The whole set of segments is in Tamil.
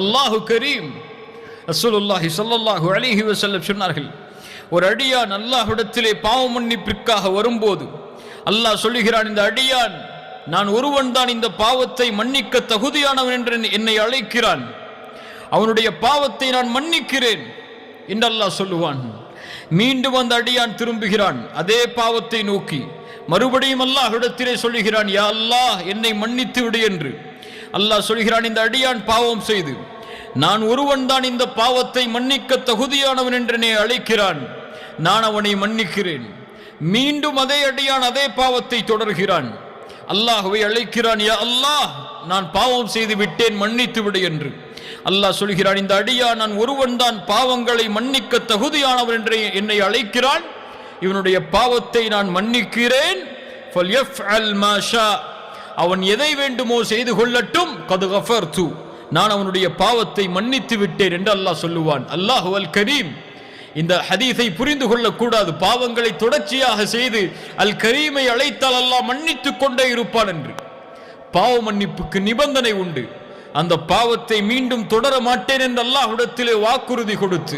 அல்லாஹு கரீம். ரசூலுல்லாஹி ஸல்லல்லாஹு அலைஹி வஸல்லம் சொன்னார்கள், ஒரு அடியான் அல்லாஹ்விடத்திலே பாவ மன்னிப்பிற்காக வரும்போது அல்லாஹ் சொல்லுகிறான், இந்த அடியான் நான் ஒருவன் தான் இந்த பாவத்தை மன்னிக்க தகுதியானவன் என்று என்னை அழைக்கிறான், அவனுடைய பாவத்தை நான் மன்னிக்கிறேன் என்று அல்லாஹ் சொல்லுவான். மீண்டும் அந்த அடியான் திரும்புகிறான் அதே பாவத்தை நோக்கி. மறுபடியும் அல்லாஹ்விடத்திலே சொல்லுகிறான், யா அல்லாஹ் என்னை மன்னித்து விடு என்று. அல்லாஹ் சொல்கிறான், இந்த அடியான் பாவம் செய்து நான் ஒருவன் தான் இந்த பாவத்தை மன்னிக்க தகுதியானவன் என்று என்னை அழைக்கிறான், நான் அவனை மன்னிக்கிறேன். மீண்டும் அதே அடியான் அதே பாவத்தை தொடர்கிறான். அல்லாஹ்வை அழைக்கிறான், யா அல்லாஹ் நான் பாவம் செய்து விட்டேன், மன்னித்து விடு என்று. அல்லாஹ் சொல்கிறான், இந்த அடியான் நான் ஒருவன் தான் பாவங்களை மன்னிக்க தகுதியானவன் என்று என்னை அழைக்கிறான், இவனுடைய பாவத்தை நான் மன்னிக்கிறேன். அவன் எதை வேண்டுமோ செய்து கொள்ளட்டும், கது கஃபர்து நான் அவனுடைய பாவத்தை மன்னித்து விட்டேன் என்று அல்லாஹ் சொல்லுவான். அல்லாஹு அல் கரீம். இந்த ஹதீஸை புரிந்து கொள்ளக்கூடாது, பாவங்களை தொடர்ச்சியாக செய்து அல் கரீமை அழைத்தால் அல்லாஹ் மன்னித்துக் கொண்டே இருப்பான் என்று. பாவ மன்னிப்புக்கு நிபந்தனை உண்டு. அந்த பாவத்தை மீண்டும் தொடர மாட்டேன் என்று அல்லாஹ்விடத்திலே வாக்குறுதி கொடுத்து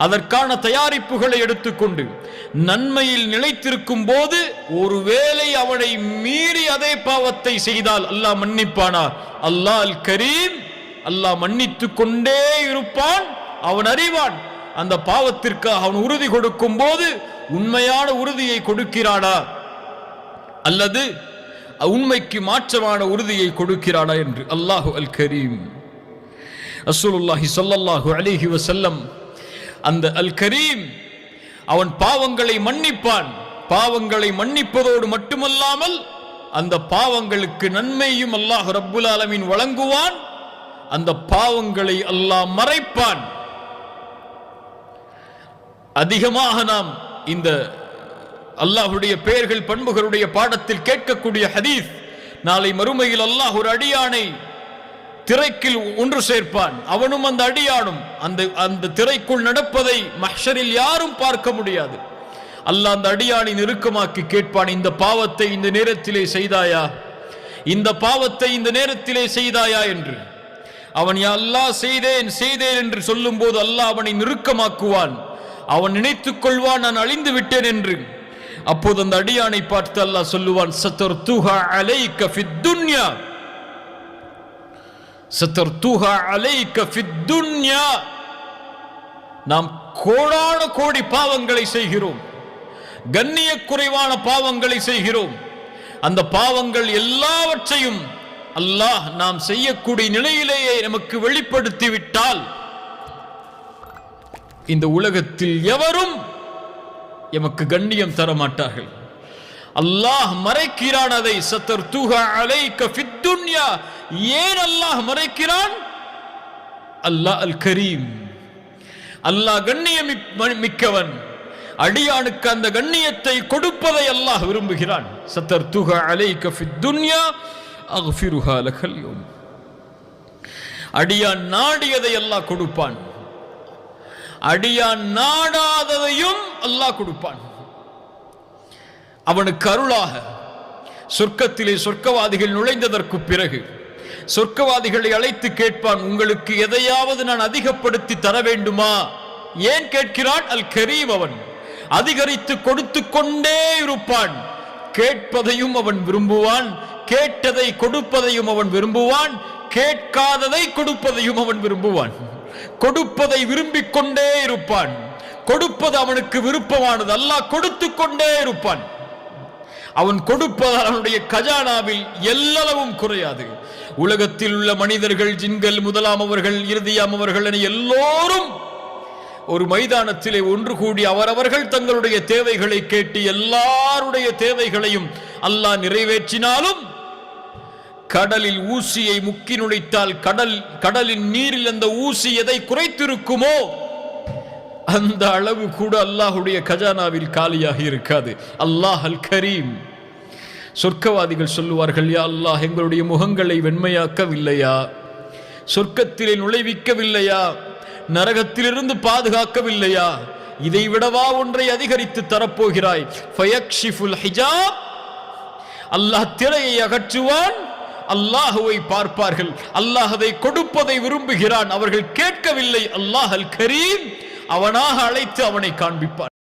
அதற்கான தயாரிப்புகளை எடுத்துக்கொண்டு நன்மையில் நிலைத்திருக்கும் போது ஒருவேளை அவனை மீறி அதே பாவத்தை செய்தால் அல்லாஹ் மன்னிப்பானா? அல்லாஹ் அல் கரீம், அல்லாஹ் மன்னித்துக் கொண்டே இருப்பான். அவன் அறிவான் அந்த பாவத்திற்காக அவன் உறுதி கொடுக்கும் போது உண்மையான உறுதியை கொடுக்கிறானா அல்லது உண்மைக்கு மாற்றமான உறுதியை கொடுக்கிறானா என்று. அல்லாஹு அல் கரீம். ரசூலுல்லாஹி ஸல்லல்லாஹு அலைஹி வஸல்லம் அந்த அல் கரீம் அவன் பாவங்களை மன்னிப்பான். பாவங்களை மன்னிப்பதோடு மட்டுமல்லாமல் அந்த பாவங்களுக்கு நன்மையும் அல்லாஹ் ரப்புல் ஆலமீன் வழங்குவான். அந்த பாவங்களை அல்லாஹ் மறைப்பான். அதிகமாக நாம் இந்த அல்லாஹ்வுடைய பெயர்கள் பண்புகளுடைய பாடத்தில் கேட்கக்கூடிய ஹதீஸ், நாளை மறுமையில் அல்லாஹ் ஒரு அடியானை திரைக்குள் ஒன்று சேர்ப்பான். அவனும் அந்த அடியானும் அந்த திரைக்குள் நடப்பதை மஹ்ஷரில் யாரும் பார்க்க முடியாது. அல்லாஹ் அந்த அடியானை நெருக்கமாக்கி கேட்பான், இந்த பாவத்தை இந்த நேரத்திலே செய்தாயா, இந்த பாவத்தை இந்த நேரத்திலே செய்தாயா என்று. அவன் யா அல்லாஹ் செய்தேன் செய்தேன் என்று சொல்லும் போது அல்லாஹ் அவனை நெருக்கமாக்குவான். அவன் நினைத்துக் கொள்வான் நான் அழிந்து விட்டேன் என்று. அப்போது அந்த அடியானை பார்த்து அல்லாஹ் சொல்லுவான், சதர்துஹா அலைக ஃபித் துன்யா, சதர்துஹா அலைக ஃபித் துன்யா. நாம் கோடான கோடி பாவங்களை செய்கிறோம், கண்ணிய குறைவான பாவங்களை செய்கிறோம். அந்த பாவங்கள் எல்லாவற்றையும் அல்லாஹ் நாம் செய்யக்கூடிய நிலையிலேயே நமக்கு வெளிப்படுத்தி விட்டால் இந்த உலகத்தில் எவரும் எமக்கு கண்ணியம் தர மாட்டார்கள். அல்லாஹ் மறைக்கிறான் அதை. சதர்துஹா அலைக ஃபித் துன்யா. ஏன் அல்லாஹ் மறைக்கிறான்? அல்லாஹ் அல் கரீம், அல்லாஹ் கண்ணியம் மிக்கவன். அடியானுக்கு அந்த கண்ணியத்தை கொடுப்பதை அல்லாஹ் விரும்புகிறான். சதர்துஹா அலைக ஃபித் துன்யா அக்ஃபிருஹா லகல் யௌம். அடியான் நாடியதை அல்லாஹ் கொடுப்பான், அடியான் நாடாததையும் அல்லாஹ் கொடுப்பான். அவனுக்கு அருளாக சொர்க்கத்திலே சொர்க்கவாதிகள் நுழைந்ததற்கு பிறகு சொர்க்கவாதிகளை அழைத்து கேட்பான், உங்களுக்கு எதையாவது நான் அதிகப்படுத்தி தர வேண்டுமா? ஏன் கேட்கிறான்? அல் கரீம். அவன் அதிகரித்து கொடுத்து கொண்டே இருப்பான். கேட்பதையும் அவன் விரும்புவான், கேட்டதை கொடுப்பதையும் அவன் விரும்புவான், கேட்காததை கொடுப்பதையும் அவன் விரும்புவான். கொடுப்பதை விரும்பிக் கொண்டே இருப்பான். கொடுப்பது அவனுக்கு விருப்பமானது. அல்லாஹ் கொடுத்து கொண்டே இருப்பான். அவன் கொடுப்பதால் அவனுடைய கஜானாவில் எல்லளவும் குறையாது. உலகத்தில் உள்ள மனிதர்கள், ஜின்கள், முதலாம் அவர்கள், இறுதியாம் அவர்கள் என எல்லோரும் ஒரு மைதானத்திலே ஒன்று கூடி அவரவர்கள் தங்களுடைய தேவைகளை கேட்டு எல்லாருடைய தேவைகளையும் அல்லாஹ் நிறைவேற்றினாலும் கடலில் ஊசியை முக்கி நுழைத்தால் கடலின் நீரில் அந்த ஊசி எதை குறைத்திருக்குமோ அந்த அளவு கூட அல்லாஹுடைய கஜானாவில் காலியாக இருக்காது. அல்லாஹ் அல் கரீம். சொர்க்கவாதிகள் சொல்லுவார்கள், யா அல்லாஹ் எங்களுடைய முகங்களை வெண்மையாக்கவில்லையா, சொர்க்கத்திலே நுழைவிக்கவில்லையா, நரகத்திலிருந்து பாதுகாக்கவில்லையா, இதை விடவா ஒன்றை அதிகரித்து தரப்போகிறாய்? ஃபயக்ஷிஃபுல் ஹிஜாப். அல்லாஹ் திரையை அகற்றுவான். அல்லாஹுவை பார்ப்பார்கள். அல்லாஹ் அதை கொடுப்பதை விரும்புகிறான். அவர்கள் கேட்கவில்லை. அல்லாஹ் அல் கரீம் அவனாக அழைத்து அவனை காண்பிப்பான்.